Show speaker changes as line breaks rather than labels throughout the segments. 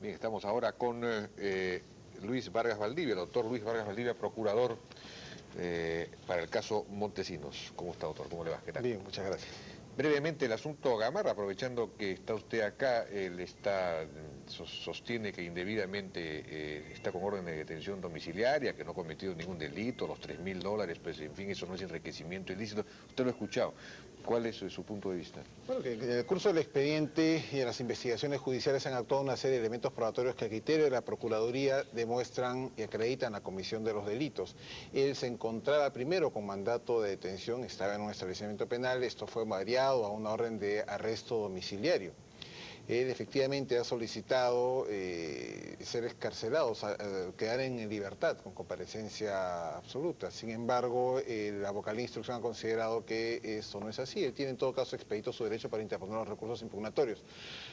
Bien, estamos ahora con Luis Vargas Valdivia, el doctor Luis Vargas Valdivia, procurador para el caso Montesinos. ¿Cómo está, doctor? ¿Cómo le va? ¿Qué tal?
Bien, muchas gracias.
Brevemente, el asunto Gamarra, aprovechando que está usted acá, él sostiene que indebidamente está con orden de detención domiciliaria, que no ha cometido ningún delito, los $3.000, pues en fin, eso no es enriquecimiento ilícito. Usted lo ha escuchado. ¿Cuál es su punto de vista?
Bueno, que en el curso del expediente y en las investigaciones judiciales han actuado una serie de elementos probatorios que a criterio de la Procuraduría demuestran y acreditan la comisión de los delitos. Él se encontraba primero con mandato de detención, estaba en un establecimiento penal, esto fue variado a una orden de arresto domiciliario. Él efectivamente ha solicitado ser excarcelado, quedar en libertad con comparecencia absoluta. Sin embargo, la vocal de instrucción ha considerado que eso no es así. Él tiene en todo caso expedito su derecho para interponer los recursos impugnatorios.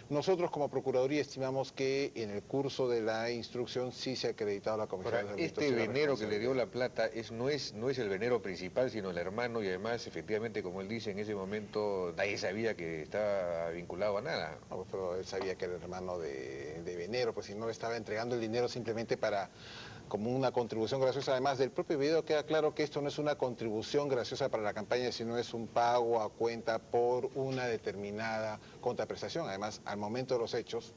Nosotros como Procuraduría estimamos que en el curso de la instrucción sí se ha acreditado la comisión de delitos.
Este venero que le dio la plata no es el venero principal, sino el hermano, y además, efectivamente, como él dice, en ese momento nadie sabía que estaba vinculado a nada.
No, pero él sabía que era el hermano de venero, pues si no le estaba entregando el dinero simplemente como una contribución graciosa. Además, del propio video queda claro que esto no es una contribución graciosa para la campaña, sino es un pago a cuenta por una determinada contraprestación. Además, al momento de los hechos,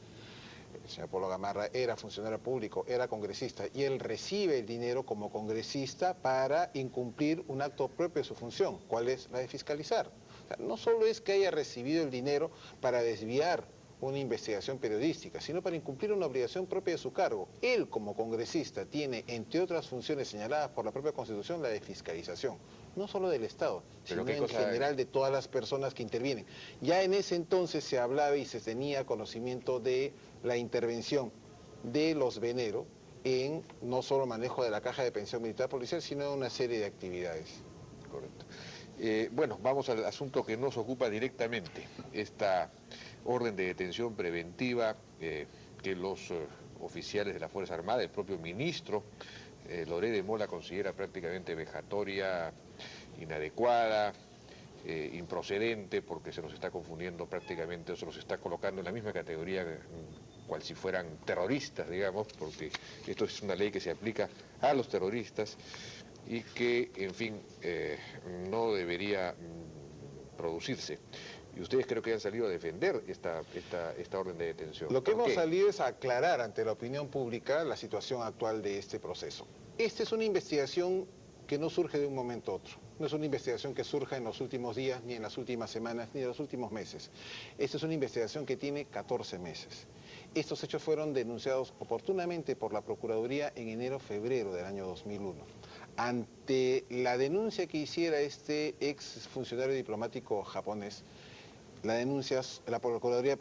el señor Polo Gamarra era funcionario público, era congresista, y él recibe el dinero como congresista para incumplir un acto propio de su función, ¿cuál es la de fiscalizar? O sea, no solo es que haya recibido el dinero para desviar una investigación periodística, sino para incumplir una obligación propia de su cargo. Él, como congresista, tiene, entre otras funciones señaladas por la propia Constitución, la de fiscalización, no solo del Estado, sino en general de todas las personas que intervienen. Ya en ese entonces se hablaba y se tenía conocimiento de la intervención de los veneros en no solo manejo de la caja de pensión militar policial, sino en una serie de actividades.
Correcto. Bueno, vamos al asunto que nos ocupa directamente, esta orden de detención preventiva que los oficiales de la Fuerza Armada, el propio ministro, Loré de Mola, considera prácticamente vejatoria, inadecuada, improcedente, porque se nos está confundiendo prácticamente, o se nos está colocando en la misma categoría cual si fueran terroristas, digamos, porque esto es una ley que se aplica a los terroristas y que, en fin, no debería producirse. Y ustedes creo que han salido a defender esta orden de detención.
Lo que hemos salido es a aclarar ante la opinión pública la situación actual de este proceso. Esta es una investigación que no surge de un momento a otro. No es una investigación que surja en los últimos días, ni en las últimas semanas, ni en los últimos meses. Esta es una investigación que tiene 14 meses. Estos hechos fueron denunciados oportunamente por la Procuraduría en enero-febrero del año 2001. Ante la denuncia que hiciera este ex funcionario diplomático japonés, la Procuraduría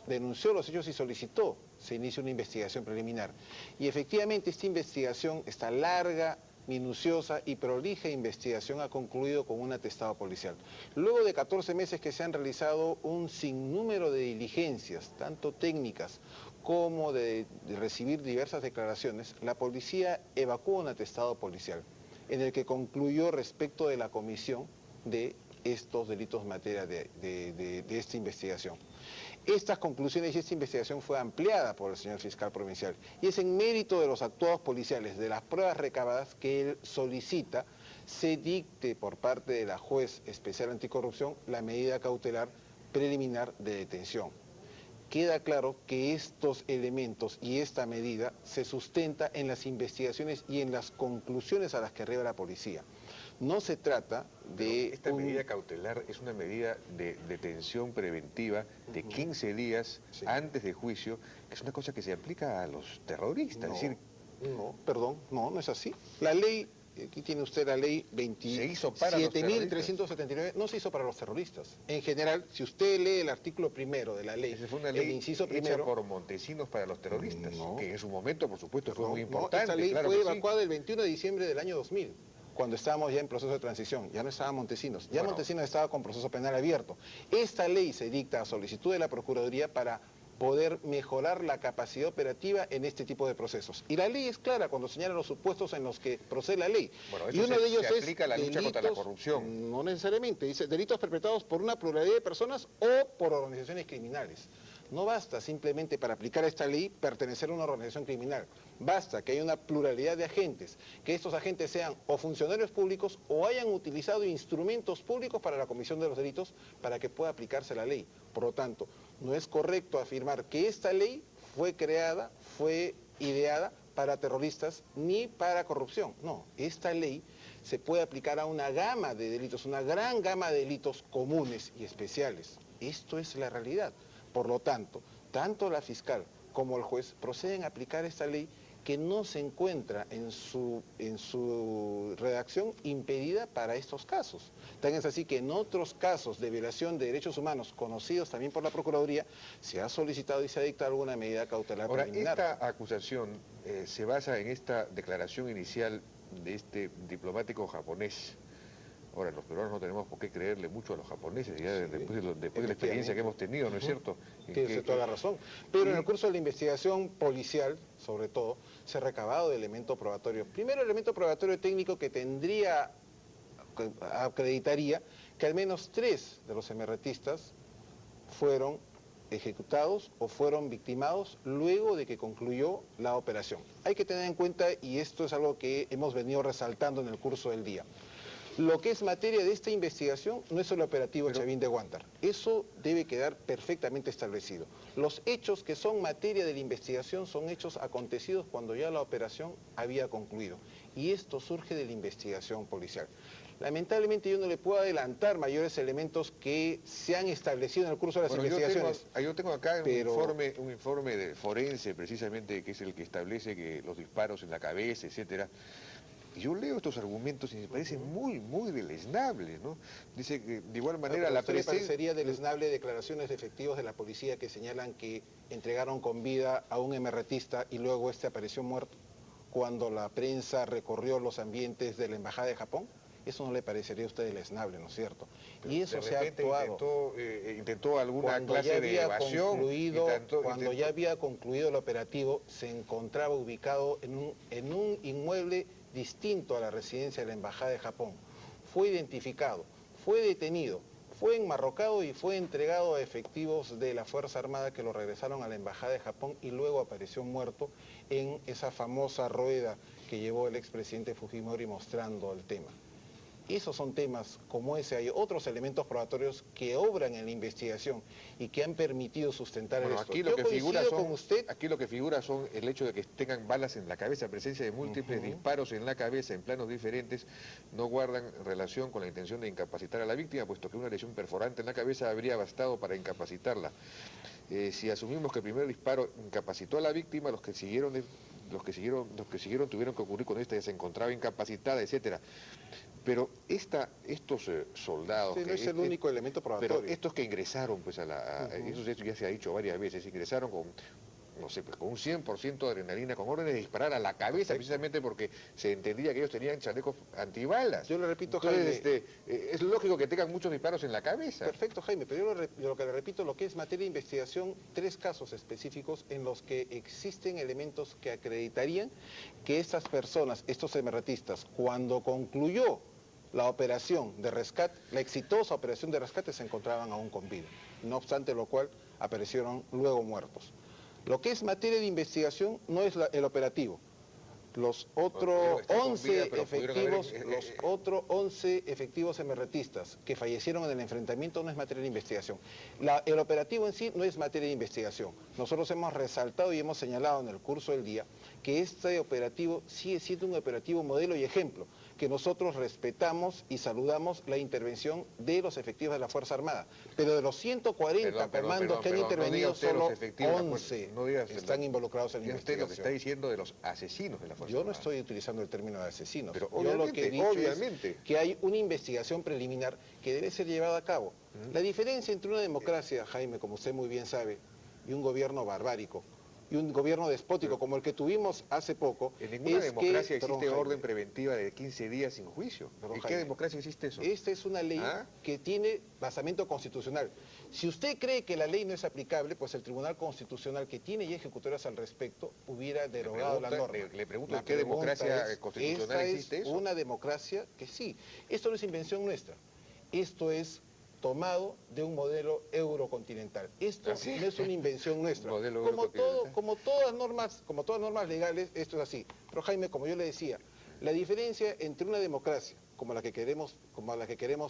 denunció los hechos y solicitó se inicie una investigación preliminar. Y efectivamente esta investigación, esta larga, minuciosa y prolija investigación ha concluido con un atestado policial. Luego de 14 meses que se han realizado un sinnúmero de diligencias, tanto técnicas como de recibir diversas declaraciones, la policía evacuó un atestado policial en el que concluyó respecto de la comisión de estos delitos en materia de esta investigación. Estas conclusiones y esta investigación fue ampliada por el señor fiscal provincial y es en mérito de los actuados policiales, de las pruebas recabadas, que él solicita se dicte por parte de la juez especial anticorrupción la medida cautelar preliminar de detención. Queda claro que estos elementos y esta medida se sustenta en las investigaciones y en las conclusiones a las que arriba la policía. No se trata de...
Esta medida cautelar es una medida de detención preventiva de 15 días antes del juicio, que es una cosa que se aplica a los terroristas.
No,
es decir,
no es así. La ley, aquí tiene usted la ley 27.379, no se hizo para los terroristas. En general, si usted lee el artículo primero de la ley,
fue una ley
el inciso primero,
hecha por Montesinos para los terroristas, que en su momento, por supuesto, fue muy importante.
Esta ley fue evacuada el 21 de diciembre del año 2000. Cuando estábamos ya en proceso de transición, ya no estaba Montesinos, Montesinos estaba con proceso penal abierto. Esta ley se dicta a solicitud de la Procuraduría para poder mejorar la capacidad operativa en este tipo de procesos. Y la ley es clara cuando señala los supuestos en los que procede la ley.
Bueno,
y uno de ellos
se aplica a la lucha contra la corrupción.
No necesariamente, dice delitos perpetrados por una pluralidad de personas o por organizaciones criminales. No basta simplemente para aplicar esta ley pertenecer a una organización criminal. Basta que haya una pluralidad de agentes, que estos agentes sean o funcionarios públicos o hayan utilizado instrumentos públicos para la comisión de los delitos para que pueda aplicarse la ley. Por lo tanto, no es correcto afirmar que esta ley fue creada, fue ideada para terroristas ni para corrupción. No, esta ley se puede aplicar a una gama de delitos, una gran gama de delitos comunes y especiales. Esto es la realidad. Por lo tanto, tanto la fiscal como el juez proceden a aplicar esta ley que no se encuentra en su redacción impedida para estos casos. Tan es así que en otros casos de violación de derechos humanos conocidos también por la Procuraduría, se ha solicitado y se ha dictado alguna medida cautelar preliminar.
Esta acusación se basa en esta declaración inicial de este diplomático japonés. Ahora, los peruanos no tenemos por qué creerle mucho a los japoneses, ya después de la experiencia que hemos tenido, ¿no es cierto?
Tiene toda la razón. Pero en el curso de la investigación policial, sobre todo, se ha recabado de elemento probatorio. Primero, elemento probatorio técnico que acreditaría que al menos 3 de los emerretistas fueron ejecutados o fueron victimados luego de que concluyó la operación. Hay que tener en cuenta, y esto es algo que hemos venido resaltando en el curso del día, lo que es materia de esta investigación no es el operativo Chavín de Huántar. Eso debe quedar perfectamente establecido. Los hechos que son materia de la investigación son hechos acontecidos cuando ya la operación había concluido. Y esto surge de la investigación policial. Lamentablemente yo no le puedo adelantar mayores elementos que se han establecido en el curso de las investigaciones.
Yo tengo acá un informe de forense, precisamente, que es el que establece que los disparos en la cabeza, etcétera. Y yo leo estos argumentos y me parecen muy deleznables, ¿no? Dice que de igual manera la
presencia... ¿Le parecería deleznable declaraciones de efectivos de la policía que señalan que entregaron con vida a un emerretista y luego este apareció muerto cuando la prensa recorrió los ambientes de la Embajada de Japón? Eso no le parecería a usted deleznable, ¿no es cierto?
Pero
y eso se ha actuado.
Intentó alguna clase de evasión.
Cuando ya había concluido el operativo, se encontraba ubicado en un inmueble distinto a la residencia de la Embajada de Japón. Fue identificado, fue detenido, fue enmarrocado y fue entregado a efectivos de la Fuerza Armada que lo regresaron a la Embajada de Japón y luego apareció muerto en esa famosa rueda que llevó el expresidente Fujimori mostrando el tema. Esos son temas como ese. Hay otros elementos probatorios que obran en la investigación y que han permitido sustentar esto.
Aquí lo que figura son el hecho de que tengan balas en la cabeza, presencia de múltiples disparos en la cabeza en planos diferentes, no guardan relación con la intención de incapacitar a la víctima, puesto que una lesión perforante en la cabeza habría bastado para incapacitarla. Si asumimos que el primer disparo incapacitó a la víctima, los que siguieron tuvieron que ocurrir cuando esta ya se encontraba incapacitada, etcétera. Pero estos soldados...
Sí, no es el único elemento probatorio.
Pero estos que ingresaron, pues eso ya se ha dicho varias veces, ingresaron con, no sé, pues con un 100% de adrenalina, con órdenes de disparar a la cabeza, precisamente porque se entendía que ellos tenían chalecos antibalas.
Yo le repito,
entonces,
Jaime...
es lógico que tengan muchos disparos en la cabeza.
Perfecto, Jaime, pero yo lo que le repito, lo que es materia de investigación, 3 casos específicos en los que existen elementos que acreditarían que estas personas, estos emerretistas, cuando concluyó la operación de rescate, la exitosa operación de rescate, se encontraban aún con vida. No obstante lo cual, aparecieron luego muertos. Lo que es materia de investigación no es el operativo. Los otros 11 efectivos emerretistas que fallecieron en el enfrentamiento no es materia de investigación. El operativo en sí no es materia de investigación. Nosotros hemos resaltado y hemos señalado en el curso del día que este operativo sigue siendo un operativo modelo y ejemplo, que nosotros respetamos y saludamos la intervención de los efectivos de la Fuerza Armada. Pero de los 140 comandos que han intervenido, solo 11 están involucrados en la investigación.
Usted lo que está diciendo de los asesinos de la Fuerza Armada.
Yo no estoy utilizando el término de asesinos.
Pero
yo lo que he dicho es que hay una investigación preliminar que debe ser llevada a cabo. La diferencia entre una democracia, Jaime, como usted muy bien sabe, y un gobierno barbárico, y un gobierno despótico como el que tuvimos hace poco...
En ninguna democracia existe orden preventiva de 15 días sin juicio. ¿En qué democracia existe eso?
Esta es una ley que tiene basamento constitucional. Si usted cree que la ley no es aplicable, pues el Tribunal Constitucional, que tiene ya ejecutores al respecto, hubiera derogado la norma.
Le pregunto, ¿en qué democracia constitucional existe eso?
Una democracia que sí. Esto no es invención nuestra. Esto es tomado de un modelo eurocontinental. Esto
¿Ah, sí?
no es una invención nuestra.
Modelo
Como todas normas legales, esto es así. Pero Jaime, como yo le decía, la diferencia entre una democracia como la que queremos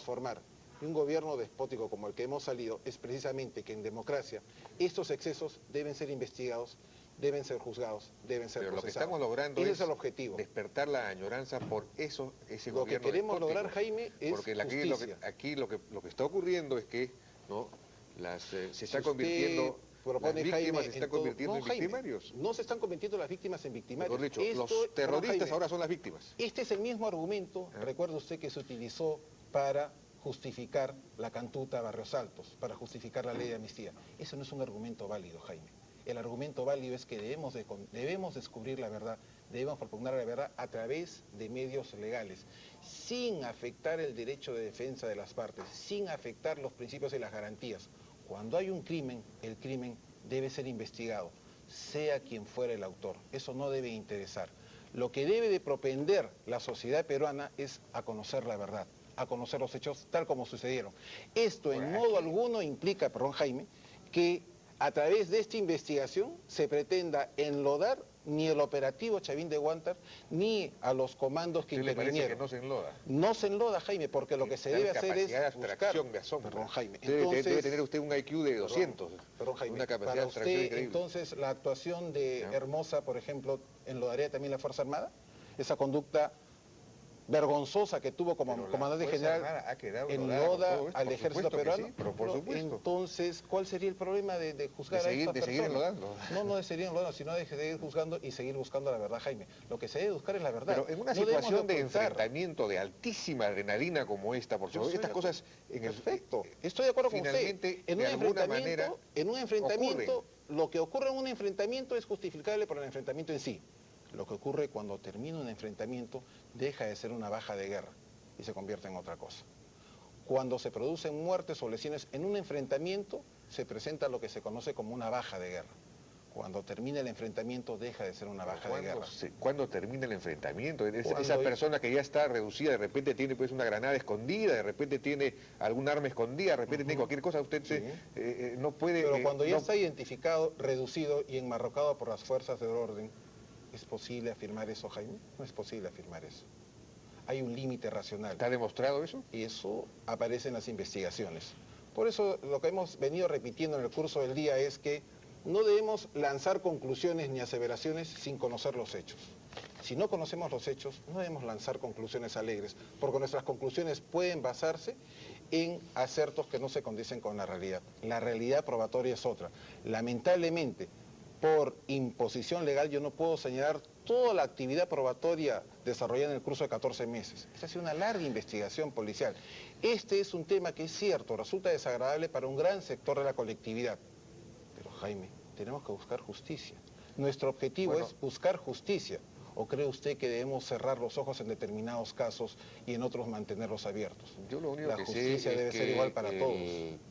formar y un gobierno despótico como el que hemos salido es precisamente que en democracia estos excesos deben ser investigados, deben ser juzgados, deben ser
Pero
procesados.
lo que estamos logrando
Ese es el objetivo.
Despertar la añoranza por ese
Lo que
gobierno
queremos
despótico.
lograr, Jaime, es
porque
justicia.
aquí lo que está ocurriendo es que ¿no? Se está
Si
convirtiendo,
propone,
las víctimas
Jaime,
se están convirtiendo en victimarios.
No se están convirtiendo las víctimas en victimarios.
Mejor dicho, los terroristas
Jaime,
ahora son las víctimas.
Este es el mismo argumento, recuerda usted, que se utilizó para justificar la cantuta a Barrios Altos, para justificar la ley de amnistía. Eso no es un argumento válido, Jaime. El argumento válido es que debemos descubrir la verdad, debemos propugnar la verdad a través de medios legales, sin afectar el derecho de defensa de las partes, sin afectar los principios y las garantías. Cuando hay un crimen, el crimen debe ser investigado, sea quien fuera el autor. Eso no debe interesar. Lo que debe de propender la sociedad peruana es a conocer la verdad, a conocer los hechos tal como sucedieron. Esto en modo alguno implica, perdón Jaime, que a través de esta investigación se pretenda enlodar ni el operativo Chavín de Huántar, ni a los comandos que intervinieron.
¿Le parece que no se enloda?
No se enloda, Jaime, porque lo que se debe hacer es
de abstracción, de asombro.
Perdón, Jaime.
Debe tener usted un IQ de 200.
Perdón, Jaime.
Una capacidad
Para
de abstracción
usted,
increíble.
entonces, la actuación de Hermosa, por ejemplo, ¿enlodaría también la Fuerza Armada? Esa conducta vergonzosa que tuvo como comandante general enloda al ejército peruano.
Sí, pero por supuesto.
Entonces, ¿cuál sería el problema de juzgar a esta persona?
De seguir enlodando.
No de seguir enlodando, sino de seguir juzgando y seguir buscando la verdad, Jaime. Lo que se debe buscar es la verdad.
Pero en una situación de enfrentamiento de altísima adrenalina como esta, por supuesto, estas cosas...
Perfecto, estoy de acuerdo con usted. En un enfrentamiento, lo que ocurre en un enfrentamiento es justificable por el enfrentamiento en sí. Lo que ocurre cuando termina un enfrentamiento deja de ser una baja de guerra y se convierte en otra cosa. Cuando se producen muertes o lesiones en un enfrentamiento, se presenta lo que se conoce como una baja de guerra. Cuando termina el enfrentamiento, deja de ser una baja de guerra.
¿Cuándo termina el enfrentamiento? Esa persona que ya está reducida, de repente tiene pues una granada escondida, de repente tiene algún arma escondida, de repente tiene cualquier cosa, usted no puede...
Pero cuando ya está identificado, reducido y enmarrocado por las fuerzas del orden, ¿es posible afirmar eso, Jaime? No es posible afirmar eso. Hay un límite racional.
¿Está demostrado eso?
Y eso aparece en las investigaciones. Por eso lo que hemos venido repitiendo en el curso del día es que no debemos lanzar conclusiones ni aseveraciones sin conocer los hechos. Si no conocemos los hechos, no debemos lanzar conclusiones alegres, porque nuestras conclusiones pueden basarse en acertos que no se condicen con la realidad. La realidad probatoria es otra. Lamentablemente, por imposición legal, yo no puedo señalar toda la actividad probatoria desarrollada en el curso de 14 meses. Esta ha sido una larga investigación policial. Este es un tema que es cierto, resulta desagradable para un gran sector de la colectividad. Pero Jaime, tenemos que buscar justicia. Nuestro objetivo es buscar justicia. ¿O cree usted que debemos cerrar los ojos en determinados casos y en otros mantenerlos abiertos?
Yo lo único
la justicia debe ser igual para todos.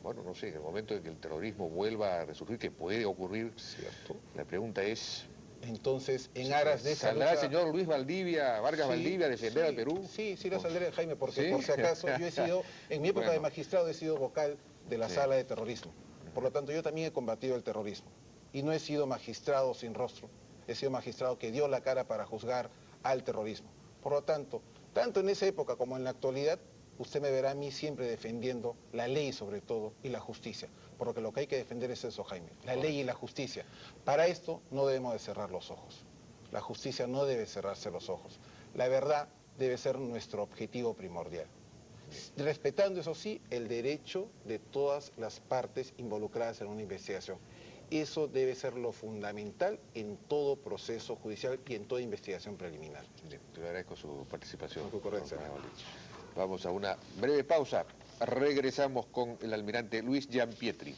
Bueno, no sé, en el momento en que el terrorismo vuelva a resurgir, que puede ocurrir, ¿cierto? La pregunta es...
Entonces, en aras de esa
¿saldrá el señor Luis Valdivia, Vargas Valdivia, a defender al Perú?
Sí, lo saldré, Jaime, porque por si acaso yo he sido, en mi época de magistrado, he sido vocal de la sala de terrorismo. Por lo tanto, yo también he combatido el terrorismo. Y no he sido magistrado sin rostro. He sido magistrado que dio la cara para juzgar al terrorismo. Por lo tanto, tanto en esa época como en la actualidad, usted me verá a mí siempre defendiendo la ley sobre todo y la justicia. Porque lo que hay que defender es eso, Jaime, la ley y la justicia. Para esto no debemos de cerrar los ojos. La justicia no debe cerrarse los ojos. La verdad debe ser nuestro objetivo primordial. Respetando, eso sí, el derecho de todas las partes involucradas en una investigación. Eso debe ser lo fundamental en todo proceso judicial y en toda investigación preliminar.
Bien, te agradezco su participación.
Con concurrencia.
Vamos a una breve pausa. Regresamos con el almirante Luis Gianpietri.